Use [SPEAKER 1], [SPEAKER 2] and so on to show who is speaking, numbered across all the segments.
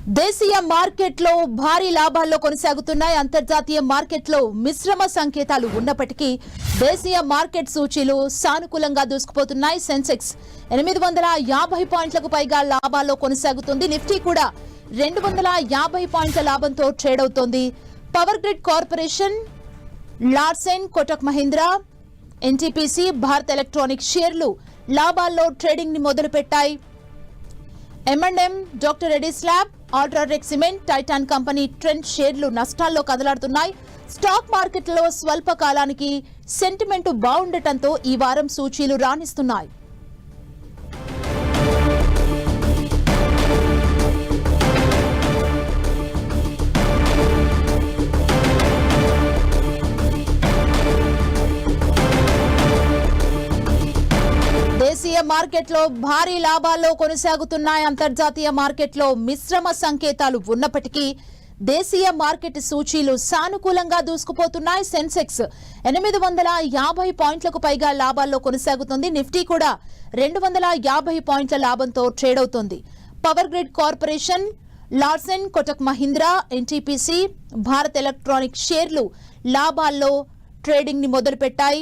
[SPEAKER 1] దేశీయ మార్కెట్లో భారీ లాభాల్లో కొనసాగుతున్నాయి. అంతర్జాతీయ మార్కెట్లో మిశ్రమ సంకేతాలు ఉన్నప్పటికీ దేశీయ మార్కెట్ సూచీలు సానుకూలంగా దూసుకుపోతున్నాయి. సెన్సెక్స్ 850 పాయింట్లకు పైగా లాభాల్లో కొనసాగుతుంది. నిఫ్టీ కూడా 250 పాయింట్ల లాభంతో ట్రేడ్ అవుతోంది. Power grid corporation, Larsen Kotak Mahindra, NTPC, Bharat electronics షేర్లు లాభాల్లో ట్రేడింగ్ ని మొదలుపెట్టాయి. M&M, doctor Reddy's lab, UltraTech cement, Titan company Trent షేర్లు నష్టాల్లో కదలాడుతున్నాయి. స్టాక్ మార్కెట్లో స్వల్ప కాలానికి సెంటిమెంట్ బాగుండటంతో ఈ వారం సూచీలు రాణిస్తున్నాయి. దేశీయ మార్కెట్లో భారీ లాభాల్లో కొనసాగుతున్నాయి. అంతర్జాతీయ మార్కెట్లో మిశ్రమ సంకేతాలు ఉన్నప్పటికీ దేశీయ మార్కెట్ సూచీలు సానుకూలంగా దూసుకుపోతున్నాయి. సెన్సెక్స్ 850 పాయింట్లకు పైగా లాభాల్లో కొనసాగుతుంది. నిఫ్టీ కూడా 250 పాయింట్ల లాభంతో ట్రేడ్ అవుతోంది. Power grid corporation, Larsen Kotak Mahindra, NTPC, Bharat electronics షేర్లు లాభాల్లో ట్రేడింగ్ ని మొదలుపెట్టాయి.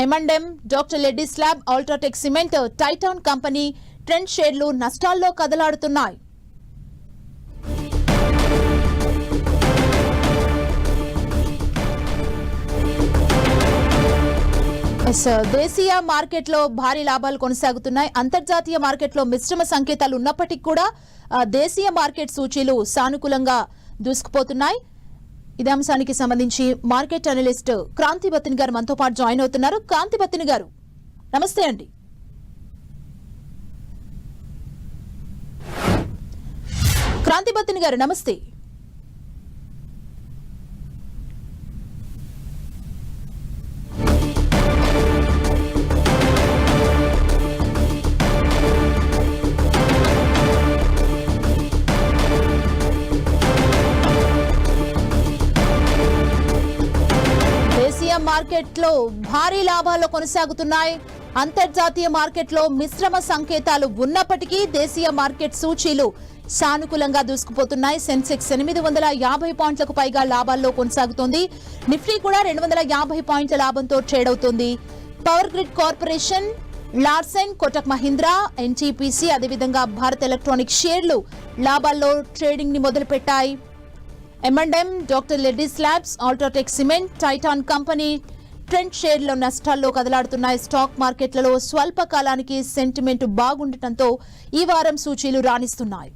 [SPEAKER 1] M&M, doctor Reddy's lab, UltraTech cement, Titan company Trent షేర్లు నష్టాల్లో కదలాడుతున్నాయి. దేశీయ మార్కెట్లో భారీ లాభాలు కొనసాగుతున్నాయి. అంతర్జాతీయ మార్కెట్లో మిశ్రమ సంకేతాలు ఉన్నప్పటికీ కూడా దేశీయ మార్కెట్ సూచీలు సానుకూలంగా దూసుకుపోతున్నాయి. ఇదే అంశానికి సంబంధించి మార్కెట్ అనలిస్ట్ క్రాంతి బత్తిని గారు మనతో పాటు జాయిన్ అవుతున్నారు. క్రాంతి బత్తిని గారు, నమస్తే అండి. క్రాంతి బత్తిని గారు, నమస్తే. మార్కెట్లో భారీ లాభాల్లో కొనసాగుతున్నాయి. అంతర్జాతీయ మార్కెట్లో మిశ్రమ సంకేతాలు ఉన్నప్పటికీ దేశీయ మార్కెట్ సూచీలు సానుకూలంగా దూసుకుపోతున్నాయి. సెన్సెక్స్ 850 పాయింట్లకు పైగా లాభాల్లో కొనసాగుతోంది. నిఫ్టీ కూడా 250 పాయింట్ల లాభంతో ట్రేడ్ అవుతోంది. Power grid corporation, Larsen Kotak Mahindra, NTPC, అదేవిధంగా భారత్ ఎలక్ట్రానిక్స్ షేర్లు లాభాల్లో ట్రేడింగ్ ని మొదలుపెట్టాయి. M&M, doctor Reddy's labs, UltraTech cement, Titan company Trent షేర్లు నష్టాల్లో కదలాడుతున్నాయి. స్టాక్ మార్కెట్లలో స్వల్ప కాలానికి సెంటిమెంట్ బాగుండటంతో ఈ వారం సూచీలు రాణిస్తున్నాయి.